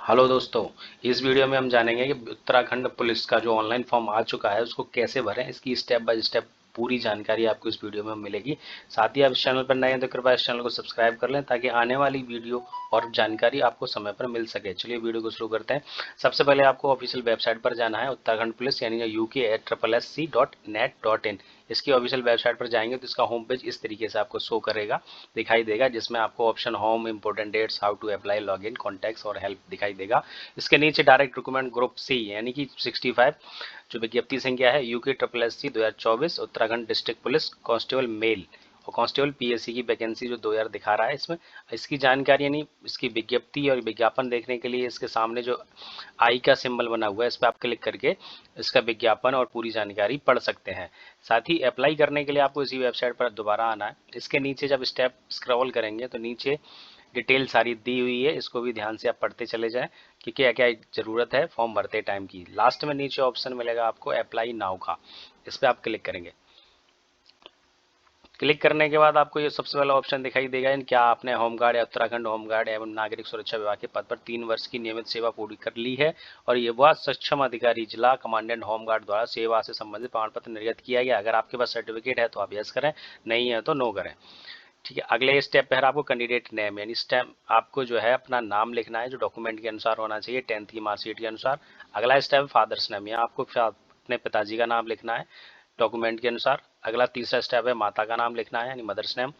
Hello दोस्तों। इस video में हम जानेंगे कि उत्तराखंड पुलिस का जो ऑनलाइन फॉर्म आ चुका है उसको कैसे भरें। इसकी स्टेप बाय स्टेप पूरी जानकारी आपको इस वीडियो में मिलेगी। साथ ही आप इस चैनल पर नए हैं तो कृपया इस चैनल को सब्सक्राइब कर लें ताकि आने वाली वीडियो और जानकारी आपको समय पर मिल सके। चलिए वीडियो को शुरू करते हैं। सबसे पहले आपको ऑफिशियल वेबसाइट पर जाना है, उत्तराखंड पुलिस यानी uk@SSC.net.in। इसकी ऑफिशियल वेबसाइट पर जाएंगे तो इसका होम पेज इस तरीके से आपको शो करेगा, दिखाई देगा, जिसमें आपको option home, important dates, how to apply, login, contacts और हेल्प दिखाई देगा। इसके नीचे डायरेक्ट रिक्रूटमेंट ग्रुप सी यानी कि 65 जो विज्ञप्ति संख्या है UK SSC 2024 Uttarakhand district police constable male और कांस्टेबल PSC की वैकेंसी जो 2000 दिखा रहा है इसमें। इसकी जानकारी यानी इसकी विज्ञप्ति और विज्ञापन देखने के लिए इसके सामने जो आई का सिंबल बना हुआ है इस पर आप क्लिक करके इसका विज्ञापन और पूरी जानकारी पढ़ सकते हैं। साथ ही अप्लाई करने के लिए आपको इसी वेबसाइट पर दोबारा आना है। इसके नीचे जब स्टेप स्क्रॉल करेंगे तो नीचे डिटेल सारी दी हुई है, इसको भी ध्यान से आप पढ़ते चले जाएं कि क्या क्या जरूरत है फॉर्म भरते टाइम की। लास्ट में नीचे ऑप्शन मिलेगा आपको अप्लाई नाउ का, इस पर आप क्लिक करेंगे। क्लिक करने के बाद आपको ये सबसे पहला ऑप्शन दिखाई देगा, क्या आपने होमगार्ड या उत्तराखंड होमगार्ड एवं नागरिक सुरक्षा विभाग के पद पर 3 वर्ष की नियमित सेवा पूरी कर ली है और ये वह सक्षम अधिकारी जिला कमांडेंट होमगार्ड द्वारा सेवा से संबंधित प्रमाण पत्र निर्गत किया गया। अगर आपके पास सर्टिफिकेट है तो आप यस करें, नहीं है तो नो करें। ठीक है, अगले स्टेप पर आपको कैंडिडेट नेम यानी स्टेप आपको जो है अपना नाम लिखना है जो डॉक्यूमेंट के अनुसार होना चाहिए, 10th की मार्कशीट के अनुसार। अगला स्टेप फादर्स नेम, यहाँ आपको अपने पिताजी का नाम लिखना है डॉक्यूमेंट के अनुसार। अगला तीसरा स्टेप है माता का नाम लिखना है यानी मदर्स नेम।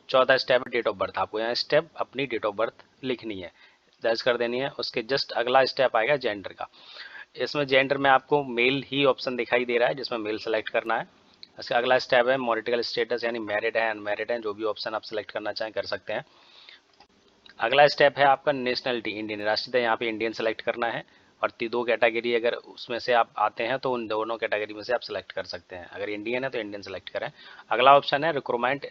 चौथा स्टेप है डेट ऑफ बर्थ, आपको यहाँ स्टेप अपनी डेट ऑफ बर्थ लिखनी है, दर्ज कर देनी है। उसके जस्ट अगला स्टेप आएगा जेंडर का। इसमें जेंडर में आपको मेल ही ऑप्शन दिखाई दे रहा है जिसमें मेल सेलेक्ट करना है। इसका अगला स्टेप है मॉरिटल स्टेटस यानी मैरिड है अनमैरिड है, जो भी ऑप्शन आप सेलेक्ट करना चाहें कर सकते हैं। अगला स्टेप है आपका नेशनलिटी, इंडियन, राष्ट्रीयता, यहाँ पे इंडियन सेलेक्ट करना है। और 2 कैटेगरी अगर उसमें से आप आते हैं तो उन दोनों कैटेगरी में से आप सेलेक्ट कर सकते हैं। अगर इंडियन है तो इंडियन सेलेक्ट करें। अगला ऑप्शन है रिक्रूटमेंट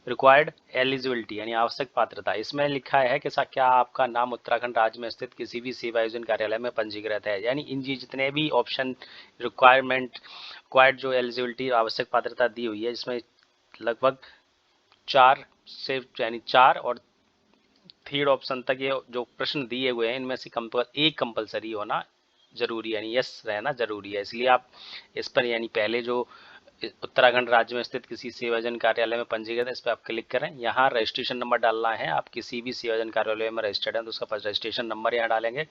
रिक्वायर्ड एलिजिबिलिटी यानी आवश्यक पात्रता। इसमें लिखा है कि क्या आपका नाम उत्तराखंड राज्य में स्थित किसी भी सेवा आयोजन कार्यालय में पंजीकृत है। यानी इन जितने भी ऑप्शन रिक्वायरमेंट रिक्वायर्ड जो एलिजिबिलिटी आवश्यक पात्रता दी हुई है इसमें लगभग 4 से यानी 4 और 3rd ऑप्शन तक ये जो प्रश्न दिए हुए हैं इनमें से एक कंपलसरी होना जरूरी है यानी यस रहना जरूरी है। इसलिए आप इस पर यानी पहले जो उत्तराखंड राज्य में स्थित किसी सेवाजन कार्यालय में पंजीकृत है इस पर आप क्लिक करें। यहाँ रजिस्ट्रेशन नंबर डालना है, आप किसी भी सेवाजन कार्यालय में रजिस्टर्ड हैं तो उसका रजिस्ट्रेशन नंबर यहाँ डालेंगे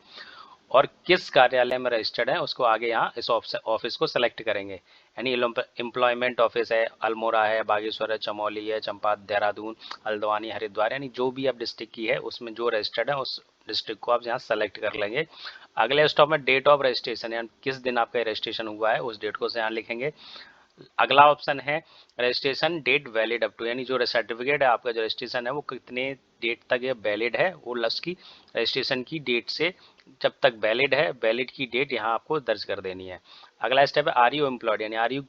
और किस कार्यालय में रजिस्टर्ड है उसको आगे यहाँ इस ऑफिस को सिलेक्ट करेंगे। यानी एम्प्लॉयमेंट ऑफिस है अल्मोड़ा है, बागेश्वर है, चमोली है, चंपा, देहरादून, हल्द्वानी, हरिद्वार, यानी जो भी आप डिस्ट्रिक्ट की है उसमें जो रजिस्टर्ड है उस डिस्ट्रिक्ट को आप यहाँ सेलेक्ट कर लेंगे। अगले स्टॉप में डेट ऑफ रजिस्ट्रेशन यानी किस दिन आपका रजिस्ट्रेशन हुआ है उस डेट को यहाँ लिखेंगे। अगला ऑप्शन है registration date valid up to, यानी जो सर्टिफिकेट है आपका जो रजिस्ट्रेशन है वो कितने डेट तक ये वैलिड है, वो की रजिस्ट्रेशन की डेट से जब तक वैलिड है वैलिड की डेट यहाँ आपको दर्ज कर देनी है। अगला स्टेप है आर यू एम्प्लॉयड यानी आर यू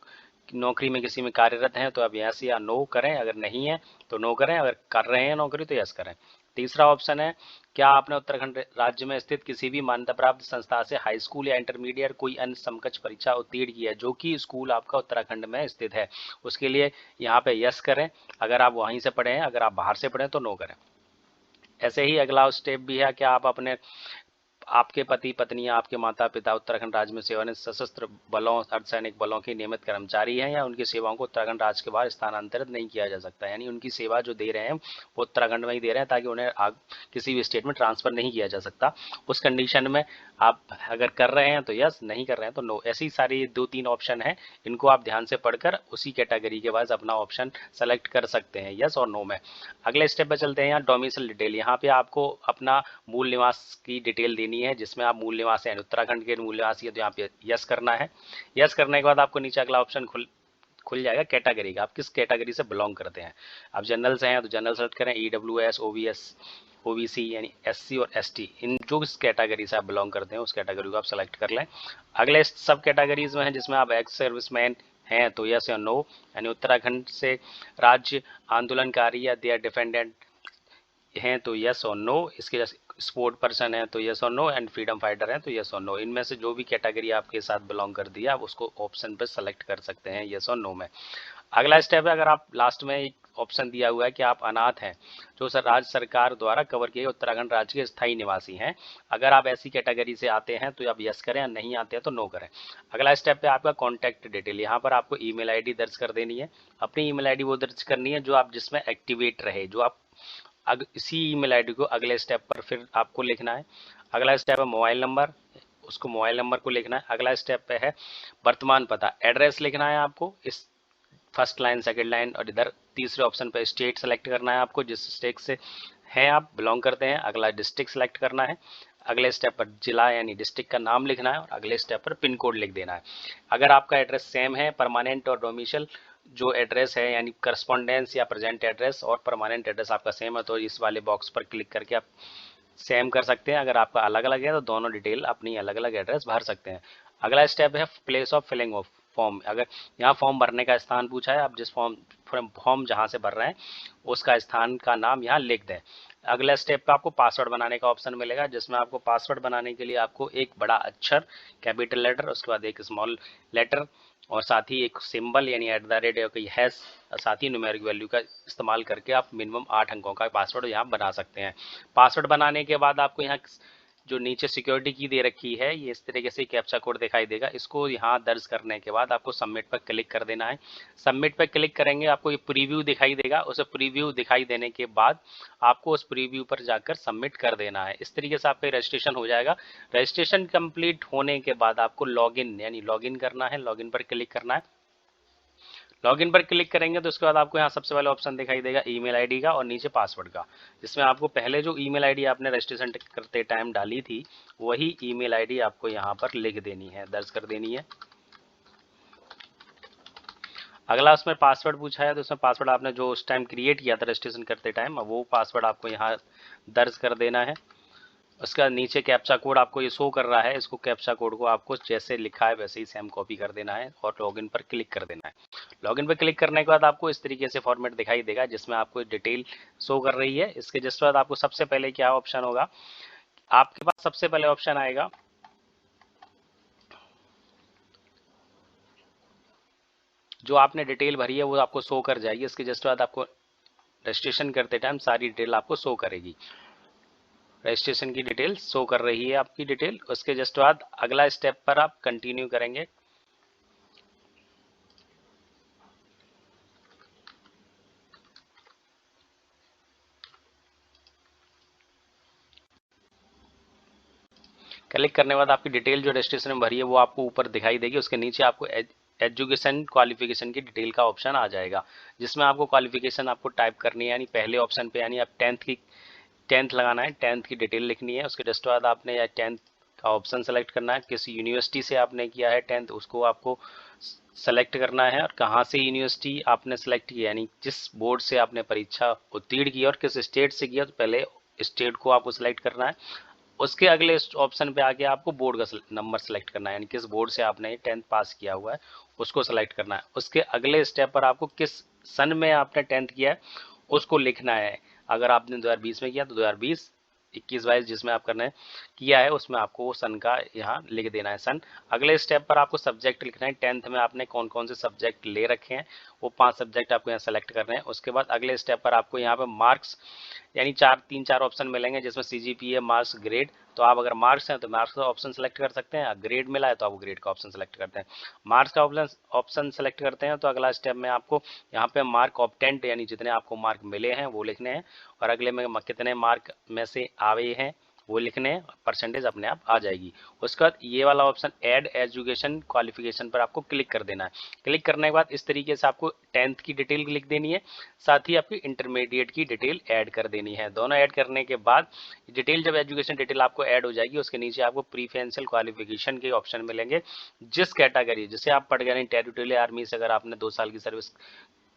नौकरी में किसी में कार्यरत हैं तो आप यहाँ से या नो करें, अगर नहीं है तो नो करें, अगर कर रहे हैं नौकरी तो यस करें। तीसरा ऑप्शन है क्या आपने उत्तराखंड राज्य में स्थित किसी भी मान्यता प्राप्त संस्था से हाई स्कूल या इंटरमीडिएट कोई अन्य समकक्ष परीक्षा उत्तीर्ण की है जो कि स्कूल आपका उत्तराखंड में स्थित है, उसके लिए यहाँ पे यस करें, अगर आप वहीं से पढ़े हैं, अगर आप बाहर से पढ़े तो नो करें। ऐसे ही अगला स्टेप भी है क्या आप अपने आपके पति पत्नी या आपके माता पिता उत्तराखंड राज्य में सेवानिवृत्त सशस्त्र बलों अर्धसैनिक बलों के नियमित कर्मचारी हैं या उनकी सेवाओं को उत्तराखंड राज्य के बाहर स्थानांतरित नहीं किया जा सकता, यानी उनकी सेवा जो दे रहे हैं वो उत्तराखंड में ही दे रहे हैं ताकि उन्हें किसी भी स्टेट में ट्रांसफर नहीं किया जा सकता। उस कंडीशन में आप अगर कर रहे हैं तो यस, नहीं कर रहे हैं तो नो। ऐसी सारी 2-3 ऑप्शन है, इनको आप ध्यान से पढ़कर उसी कैटेगरी के बाद अपना ऑप्शन सेलेक्ट कर सकते हैं यस और नो में। अगले स्टेप पे चलते हैं। यहाँ डोमिसाइल डिटेल, यहाँ पे आपको अपना मूल निवास की डिटेल देनी है जिसमें आप मूल निवासी हैं, उत्तराखंड के मूल निवासी है तो यहाँ पे यस करना है। यस करने के बाद आपको नीचे अगला ऑप्शन खुल जाएगा कैटेगरी का, आप किस कैटेगरी से बिलोंग करते हैं। आप जनरल से हैं तो जनरल सेलेक्ट करें, EWS OBS OBC यानी SC और ST, इन जो इस कैटेगरी से आप बिलोंग करते हैं उस कैटेगरी को आप सेलेक्ट कर लें। अगले सब कैटेगरीज में है जिसमें आप एक्स सर्विसमैन हैं तो यस या नो, यानी उत्तराखंड से राज्य आंदोलनकारी या देयर डिफेंडेंट हैं तो यस और नो, इसके स्पोर्ट पर्सन है तो यस और नो, एंड फ्रीडम फाइटर है तो यस और नो। इनमें से जो भी कैटेगरी आपके साथ बिलोंग कर दिया आप उसको ऑप्शन पर सेलेक्ट कर सकते हैं यस और नो में। अगला स्टेप है अगर आप लास्ट में एक ऑप्शन दिया हुआ है कि आप अनाथ हैं जो राज्य सरकार द्वारा कवर किए उत्तराखंड राज्य के स्थायी निवासी हैं। अगर आप ऐसी कैटेगरी से आते हैं तो आप यस करें, या नहीं आते हैं तो नो करें। अगला स्टेप है आपका कॉन्टैक्ट डिटेल। यहाँ पर आपको ईमेल आईडी दर्ज कर देनी है। अपनी ईमेल आईडी वो दर्ज करनी है जो आप जिसमें एक्टिवेट रहे, जो आप इसी ईमेल आईडी को अगले स्टेप पर फिर आपको लिखना है। अगला स्टेप है मोबाइल नंबर, उसको मोबाइल नंबर को लिखना है। अगला स्टेप पे है वर्तमान पता, एड्रेस लिखना है आपको इस फर्स्ट लाइन सेकंड लाइन, और इधर तीसरे ऑप्शन पे स्टेट सेलेक्ट करना है आपको, जिस स्टेट से हैं आप बिलोंग करते हैं। अगला डिस्ट्रिक्ट सेलेक्ट करना है। अगले स्टेप पर जिला यानी डिस्ट्रिक्ट का नाम लिखना है, और अगले स्टेप पर पिन कोड लिख देना है। अगर आपका एड्रेस सेम है, परमानेंट और डोमिशियल जो एड्रेस है यानी करस्पॉन्डेंस या प्रेजेंट एड्रेस और परमानेंट एड्रेस आपका सेम है, तो इस वाले बॉक्स पर क्लिक करके आप सेम कर सकते हैं। अगर आपका अलग अलग है तो दोनों डिटेल अपनी अलग अलग एड्रेस भर सकते हैं। अगला स्टेप है place of filling of form. अगर यहाँ फॉर्म भरने का स्थान पूछा है, आप जिस फॉर्म जहाँ से भर रहे हैं उसका स्थान का नाम यहाँ लिख दें। अगला स्टेप पे आपको पासवर्ड बनाने का ऑप्शन मिलेगा, जिसमें आपको पासवर्ड बनाने के लिए आपको एक बड़ा अक्षर कैपिटल लेटर, उसके बाद एक स्मॉल लेटर, और साथ ही एक सिंबल यानी @ या कोई हैश, साथ ही न्यूमेरिक वैल्यू का इस्तेमाल करके आप मिनिमम 8 अंकों का पासवर्ड यहाँ बना सकते हैं। पासवर्ड बनाने के बाद आपको यहाँ जो नीचे सिक्योरिटी की दे रखी है, ये इस तरीके से कैप्चा कोड दिखाई देगा। इसको यहाँ दर्ज करने के बाद आपको सबमिट पर क्लिक कर देना है। सबमिट पर क्लिक करेंगे आपको ये प्रीव्यू दिखाई देगा। उसे प्रीव्यू दिखाई देने के बाद आपको उस प्रीव्यू पर जाकर सबमिट कर देना है। इस तरीके से आपका रजिस्ट्रेशन हो जाएगा। रजिस्ट्रेशन कंप्लीट होने के बाद आपको लॉगिन यानी लॉगिन करना है। लॉगिन पर क्लिक करना है। लॉगिन पर क्लिक करेंगे तो उसके बाद आपको यहाँ सबसे पहले ऑप्शन दिखाई देगा ईमेल आईडी का और नीचे पासवर्ड का, जिसमें आपको पहले जो ईमेल आईडी आपने रजिस्ट्रेशन करते टाइम डाली थी वही ईमेल आईडी आपको यहाँ पर लिख देनी है, दर्ज कर देनी है। अगला उसमें पासवर्ड पूछा है तो उसमें पासवर्ड आपने जो उस टाइम क्रिएट किया था रजिस्ट्रेशन करते टाइम, वो पासवर्ड आपको यहाँ दर्ज कर देना है। उसका नीचे कैप्चा कोड आपको ये शो कर रहा है, इसको कैप्चा कोड को आपको जैसे लिखा है वैसे ही सेम कॉपी कर देना है और लॉगिन पर क्लिक कर देना है। लॉगिन पर क्लिक करने के बाद आपको इस तरीके से फॉर्मेट दिखाई देगा, जिसमें आपको डिटेल शो कर रही है। इसके जस्ट बाद आपको सबसे पहले क्या ऑप्शन होगा, आपके पास सबसे पहले ऑप्शन आएगा जो आपने डिटेल भरी है वो आपको शो कर जाएगी। इसके जस्ट बाद आपको रजिस्ट्रेशन करते टाइम सारी डिटेल आपको शो करेगी। रजिस्ट्रेशन की डिटेल शो कर रही है आपकी डिटेल। उसके जस्ट बाद अगला स्टेप पर आप कंटिन्यू करेंगे। क्लिक करने के बाद आपकी डिटेल जो रजिस्ट्रेशन में भरी है वो आपको ऊपर दिखाई देगी। उसके नीचे आपको एजुकेशन क्वालिफिकेशन की डिटेल का ऑप्शन आ जाएगा, जिसमें आपको क्वालिफिकेशन आपको टाइप करनी है, यानी पहले ऑप्शन पे यानी आप 10th लगाना है, 10th की डिटेल लिखनी है। उसके जस्ट बाद आपने 10th का ऑप्शन सेलेक्ट करना है। किस यूनिवर्सिटी से आपने किया है 10th उसको आपको सेलेक्ट करना है, और कहाँ से यूनिवर्सिटी आपने सेलेक्ट किया यानी जिस बोर्ड से आपने परीक्षा उत्तीर्ण की और किस स्टेट से किया, तो पहले स्टेट को आपको सेलेक्ट करना है। उसके अगले ऑप्शन पे आके आपको बोर्ड का नंबर सेलेक्ट करना है, यानी किस बोर्ड से आपने 10th पास किया हुआ है उसको सेलेक्ट करना है। उसके अगले स्टेप पर आपको किस सन में आपने 10th किया है उसको लिखना है। अगर आपने 2020 में किया तो 2020, 21-22 जिसमें आप करने किया है उसमें आपको वो सन का यहाँ लिख देना है सन। अगले स्टेप पर आपको सब्जेक्ट लिखना है। 10th में आपने कौन कौन से सब्जेक्ट ले रखे हैं वो 5 सब्जेक्ट आपको यहाँ सेलेक्ट करने हैं। उसके बाद अगले स्टेप पर आपको यहाँ पे मार्क्स यानी 3-4 ऑप्शन मिलेंगे, जिसमें CGPA, मार्क्स, ग्रेड। तो आप अगर मार्क्स हैं तो मार्क्स का ऑप्शन सेलेक्ट कर सकते हैं, ग्रेड मिला है तो आप ग्रेड का ऑप्शन सेलेक्ट करते हैं। मार्क्स का ऑप्शन सेलेक्ट करते हैं तो अगला स्टेप में आपको यहाँ पे मार्क ऑब्टेंड यानी जितने आपको मार्क मिले हैं वो लिखने हैं, और अगले में कितने मार्क में से आए हैं वो लिखने हैं, परसेंटेज अपने आप आ जाएगी। उसके बाद ये वाला ऑप्शन ऐड एजुकेशन क्वालिफिकेशन पर आपको क्लिक कर देना है। क्लिक करने के बाद इस तरीके से आपको 10th की डिटेल लिख देनी है, साथ ही आपकी इंटरमीडिएट की डिटेल ऐड कर देनी है। दोनों ऐड करने के बाद डिटेल जब एजुकेशन डिटेल आपको ऐड हो जाएगी उसके नीचे आपको प्रीफरेंशियल क्वालिफिकेशन के ऑप्शन मिलेंगे। जिस कैटेगरी जैसे आप पढ़ गए टेरिटोरियल आर्मी से अगर आपने 2 साल की सर्विस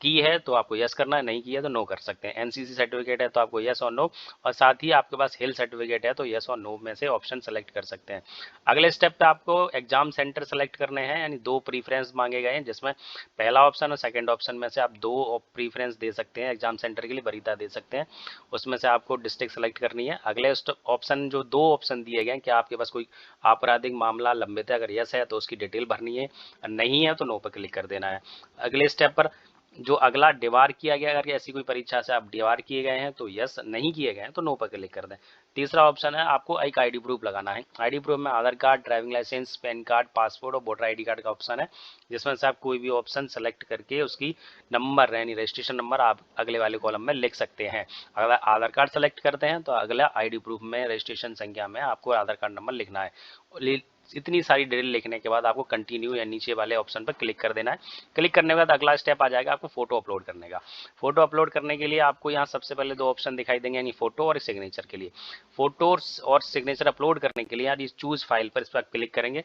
की है तो आपको यस करना है, नहीं की है तो नो कर सकते हैं। NCC सर्टिफिकेट है तो आपको यस और नो, और साथ ही आपके पास हिल सर्टिफिकेट है तो यस और नो में से ऑप्शन सेलेक्ट कर सकते हैं। अगले स्टेप पे आपको एग्जाम सेंटर सेलेक्ट करने हैं, यानी 2 प्रीफरेंस मांगे गए हैं, जिसमें पहला ऑप्शन और सेकंड ऑप्शन में से आप 2 प्रीफरेंस दे सकते हैं। एग्जाम सेंटर के लिए वरीयता दे सकते हैं, उसमें से आपको डिस्ट्रिक्ट सेलेक्ट करनी है। अगले ऑप्शन जो 2 ऑप्शन दिए गए हैं, क्या आपके पास कोई आपराधिक मामला लंबित है, अगर यस है तो उसकी डिटेल भरनी है, नहीं है तो नो पर क्लिक कर देना है। अगले स्टेप पर जो अगला डिवार किया गया, अगर ऐसी कोई परीक्षा से आप डिवार किए गए हैं तो यस, नहीं किए गए हैं तो नो पर क्लिक कर दें। तीसरा ऑप्शन है आपको एक आईडी प्रूफ लगाना है। आईडी प्रूफ में Aadhaar card, driving licence, PAN card, passport और वोटर आईडी कार्ड का ऑप्शन है, जिसमें से आप कोई भी ऑप्शन सेलेक्ट करके उसकी नंबर यानी रजिस्ट्रेशन नंबर आप अगले वाले कॉलम में लिख सकते हैं। अगर आधार कार्ड सेलेक्ट करते हैं तो अगला आईडी प्रूफ में रजिस्ट्रेशन संख्या में आपको आधार कार्ड नंबर लिखना है। इतनी सारी डिटेल लिखने के बाद आपको कंटिन्यू या नीचे वाले ऑप्शन पर क्लिक कर देना है। क्लिक करने के बाद अगला स्टेप आ जाएगा आपको फोटो अपलोड करने का। फोटो अपलोड करने के लिए आपको यहाँ सबसे पहले दो ऑप्शन दिखाई देंगे, यानी फोटो और सिग्नेचर के लिए। फोटो और सिग्नेचर अपलोड करने के लिए यार इस चूज फाइल पर इस पर क्लिक करेंगे।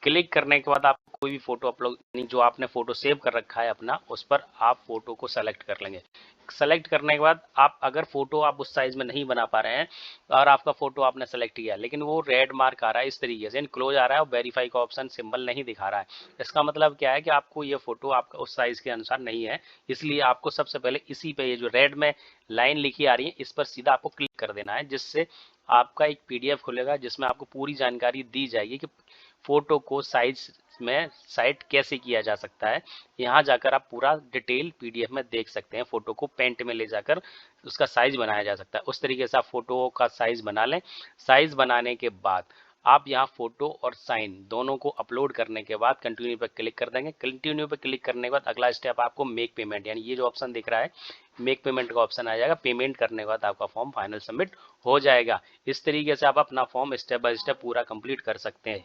क्लिक करने के बाद आपको कोई भी फोटो अपलोड, यानी जो आपने फोटो सेव कर रखा है अपना, उस पर आप फोटो को सेलेक्ट कर लेंगे। सेलेक्ट करने के बाद आप अगर फोटो आप उस साइज में नहीं बना पा रहे हैं और आपका फोटो आपने सेलेक्ट किया लेकिन वो रेड मार्क आ रहा है इस तरीके से, क्लोज आ रहा है और वेरीफाई का ऑप्शन सिंबल नहीं दिखा रहा है, इसका मतलब क्या है कि आपको ये फोटो आपका उस साइज के अनुसार नहीं है। इसलिए आपको सबसे पहले इसी पे ये जो रेड में लाइन लिखी आ रही है इस पर सीधा आपको क्लिक कर देना है, जिससे आपका एक पीडीएफ खुलेगा जिसमें आपको पूरी जानकारी दी जाएगी कि फोटो को साइज में साइट कैसे किया जा सकता है। यहाँ जाकर आप पूरा डिटेल पीडीएफ में देख सकते हैं। फोटो को पेंट में ले जाकर उसका साइज बनाया जा सकता है। उस तरीके से आप फोटो का साइज बना लें। साइज बनाने के बाद आप यहाँ फोटो और साइन दोनों को अपलोड करने के बाद कंटिन्यू पर क्लिक कर देंगे। कंटिन्यू पर क्लिक करने के बाद अगला स्टेप आपको मेक पेमेंट, यानी ये जो ऑप्शन दिख रहा है मेक पेमेंट का ऑप्शन आ जाएगा। पेमेंट करने के बाद आपका फॉर्म फाइनल सबमिट हो जाएगा। इस तरीके से आप अपना फॉर्म स्टेप बाय स्टेप पूरा कंप्लीट कर सकते हैं।